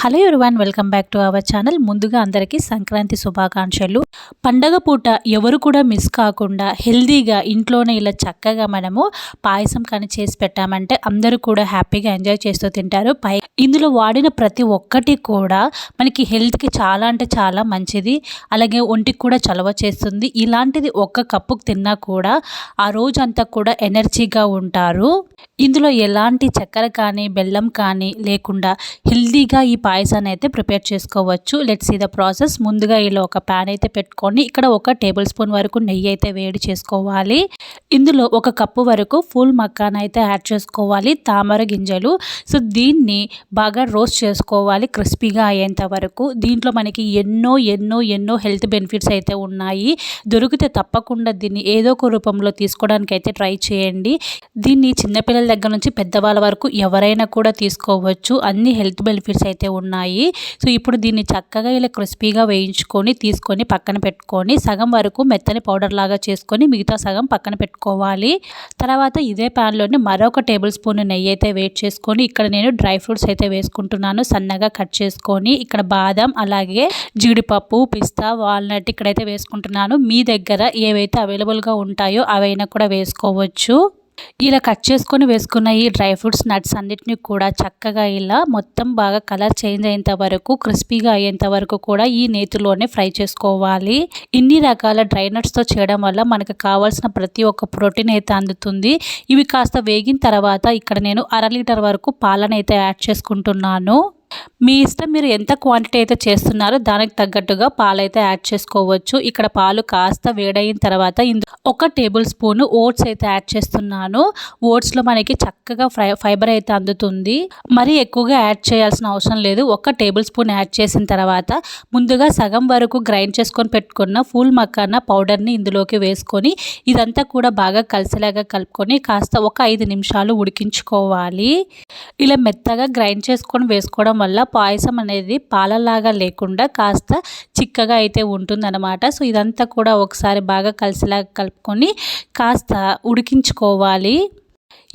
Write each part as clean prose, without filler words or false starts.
Hello everyone, welcome back to our channel. ముందుగా అందరికీ సంక్రాంతి శుభాకాంక్షలు. పండగ పూట ఎవరు కూడా మిస్ కాకుండా హెల్దీగా ఇంట్లోనే ఇలా చక్కగా మనము పాయసం కానీ చేసి పెట్టామంటే అందరూ కూడా హ్యాపీగా ఎంజాయ్ చేస్తూ తింటారు. ఇందులో వాడిన ప్రతి ఒక్కటి కూడా మనకి హెల్త్కి చాలా అంటే చాలా మంచిది. అలాగే ఒంటికి కూడా చలవ చేస్తుంది. ఇలాంటిది ఒక్క కప్పుకు తిన్నా కూడా ఆ రోజంతా కూడా ఎనర్జీగా ఉంటారు. ఇందులో ఎలాంటి చక్కెర కానీ బెల్లం కానీ లేకుండా హెల్దీగా ఈ పాయసాన్ని అయితే ప్రిపేర్ చేసుకోవచ్చు. Let's see the process. ముందుగా ఇలా ఒక ప్యాన్ అయితే పెట్టుకొని ఇక్కడ ఒక టేబుల్ స్పూన్ వరకు నెయ్యి అయితే వేడి చేసుకోవాలి. ఇందులో ఒక కప్పు వరకు ఫుల్ మక్కాన్ అయితే యాడ్ చేసుకోవాలి, తామర గింజలు. సో దీన్ని బాగా రోస్ట్ చేసుకోవాలి క్రిస్పీగా అయ్యేంత వరకు. దీంట్లో మనకి ఎన్నో ఎన్నో ఎన్నో హెల్త్ బెనిఫిట్స్ అయితే ఉన్నాయి. దొరికితే తప్పకుండా దీన్ని ఏదో ఒక రూపంలో తీసుకోవడానికి అయితే ట్రై చేయండి. దీన్ని చిన్నపిల్లల దగ్గర నుంచి పెద్దవాళ్ళ వరకు ఎవరైనా కూడా తీసుకోవచ్చు. అన్ని హెల్త్ బెనిఫిట్స్ అయితే ఉన్నాయి. సో ఇప్పుడు దీన్ని చక్కగా ఇలా క్రిస్పీగా వేయించుకొని తీసుకొని పక్కన పెట్టుకొని సగం వరకు మెత్తని పౌడర్ లాగా చేసుకొని మిగతా సగం పక్కన పెట్టుకోవాలి. తర్వాత ఇదే ప్యాన్లోని మరొక టేబుల్ స్పూన్ నెయ్యి అయితే వేడి చేసుకొని ఇక్కడ నేను డ్రై ఫ్రూట్స్ అయితే వేసుకుంటున్నాను, సన్నగా కట్ చేసుకొని. ఇక్కడ బాదం, అలాగే జీడిపప్పు, పిస్తా, వాల్నట్ ఇక్కడైతే వేసుకుంటున్నాను. మీ దగ్గర ఏవైతే అవైలబుల్గా ఉంటాయో అవైనా కూడా వేసుకోవచ్చు. ఇలా కట్ చేసుకొని వేసుకున్న ఈ డ్రై ఫ్రూట్స్, నట్స్ అన్నిటిని కూడా చక్కగా ఇలా మొత్తం బాగా కలర్ చేంజ్ అయ్యేంత వరకు, క్రిస్పీగా అయ్యేంత వరకు కూడా ఈ నేతిలోనే ఫ్రై చేసుకోవాలి. ఇన్ని రకాల డ్రై నట్స్తో చేయడం వల్ల మనకు కావాల్సిన ప్రతి ఒక్క ప్రోటీన్ అయితే అందుతుంది. ఇవి కాస్త వేగిన తర్వాత ఇక్కడ నేను 1/2 లీటర్ వరకు పాలను అయితే యాడ్ చేసుకుంటున్నాను. మీ ఇష్టం, మీరు ఎంత క్వాంటిటీ అయితే చేస్తున్నారో దానికి తగ్గట్టుగా పాలు అయితే యాడ్ చేసుకోవచ్చు. ఇక్కడ పాలు కాస్త వేడైన తర్వాత ఒక టేబుల్ స్పూన్ ఓట్స్ అయితే యాడ్ చేస్తున్నాను. ఓట్స్లో మనకి చక్కగా ఫైబర్ అయితే అందుతుంది. మరి ఎక్కువగా యాడ్ చేయాల్సిన అవసరం లేదు. ఒక టేబుల్ స్పూన్ యాడ్ చేసిన తర్వాత ముందుగా సగం వరకు గ్రైండ్ చేసుకొని పెట్టుకున్న ఫుల్ మక్కానా పౌడర్ని ఇందులోకి వేసుకొని ఇదంతా కూడా బాగా కలిసేలాగా కలుపుకొని కాస్త ఒక 5 నిమిషాలు ఉడికించుకోవాలి. ఇలా మెత్తగా గ్రైండ్ చేసుకొని వేసుకోవడం వల్ల పాయసం అనేది పాలలాగా లేకుండా కాస్త చిక్కగా అయితే ఉంటుందన్నమాట. సో ఇదంతా కూడా ఒకసారి బాగా కలిసేలాగా కలుపుకొని కాస్త ఉడికించుకోవాలి.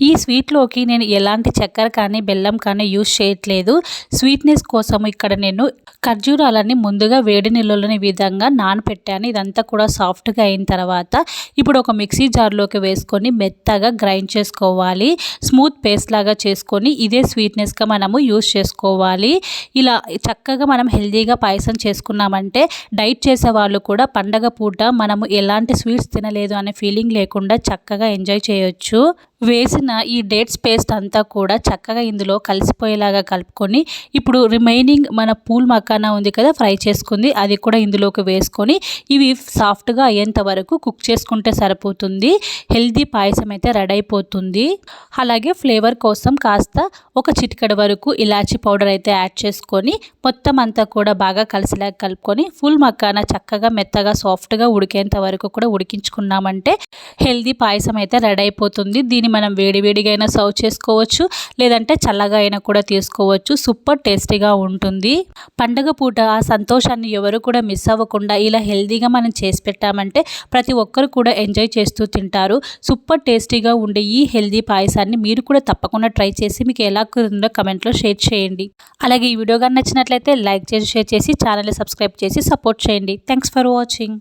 ఈ స్వీట్లోకి నేను ఎలాంటి చక్కెర కానీ బెల్లం కానీ యూజ్ చేయట్లేదు. స్వీట్నెస్ కోసం ఇక్కడ నేను ఖర్జూరాలని ముందుగా వేడి నీళ్ళలోని విధంగా నానపెట్టాను. ఇదంతా కూడా సాఫ్ట్గా అయిన తర్వాత ఇప్పుడు ఒక మిక్సీ జార్లోకి వేసుకొని మెత్తగా గ్రైండ్ చేసుకోవాలి. స్మూత్ పేస్ట్ లాగా చేసుకొని ఇదే స్వీట్నెస్గా మనము యూజ్ చేసుకోవాలి. ఇలా చక్కగా మనం హెల్తీగా పాయసం చేసుకున్నామంటే డైట్ చేసే వాళ్ళు కూడా పండగ పూట మనము ఎలాంటి స్వీట్స్ తినలేదు అనే ఫీలింగ్ లేకుండా చక్కగా ఎంజాయ్ చేయొచ్చు. వేసిన ఈ డేట్స్ పేస్ట్ అంతా కూడా చక్కగా ఇందులో కలిసిపోయేలాగా కలుపుకొని ఇప్పుడు రిమైనింగ్ మన పూల్ మకానా ఉంది కదా ఫ్రై చేసుకుంది, అది కూడా ఇందులోకి వేసుకొని ఇవి సాఫ్ట్గా అయ్యేంత వరకు కుక్ చేసుకుంటే సరిపోతుంది. హెల్తీ పాయసం అయితే రెడీ అయిపోతుంది. అలాగే ఫ్లేవర్ కోసం కాస్త ఒక చిటికెడు వరకు ఇలాచీ పౌడర్ అయితే యాడ్ చేసుకొని మొత్తం అంతా కూడా బాగా కలిసిలాగా కలుపుకొని ఫుల్ మకానా చక్కగా మెత్తగా సాఫ్ట్గా ఉడికేంత వరకు కూడా ఉడికించుకున్నామంటే హెల్తీ పాయసం అయితే రెడీ అయిపోతుంది. దీన్ని మనం వేడివేడిగా అయినా సర్వ్ చేసుకోవచ్చు, లేదంటే చల్లగా అయినా కూడా తీసుకోవచ్చు. సూపర్ టేస్టీగా ఉంటుంది. పండగ పూట ఆ సంతోషాన్ని ఎవరు కూడా మిస్ అవ్వకుండా ఇలా హెల్తీగా మనం చేసి పెట్టామంటే ప్రతి ఒక్కరు కూడా ఎంజాయ్ చేస్తూ తింటారు. సూపర్ టేస్టీగా ఉండే ఈ హెల్తీ పాయసాన్ని మీరు కూడా తప్పకుండా ట్రై చేసి మీకు ఎలా కుదిరిందో కమెంట్లో షేర్ చేయండి. అలాగే ఈ వీడియో కానీ నచ్చినట్లయితే లైక్ చేసి, షేర్ చేసి, ఛానల్ని సబ్స్క్రైబ్ చేసి సపోర్ట్ చేయండి. Thanks for watching.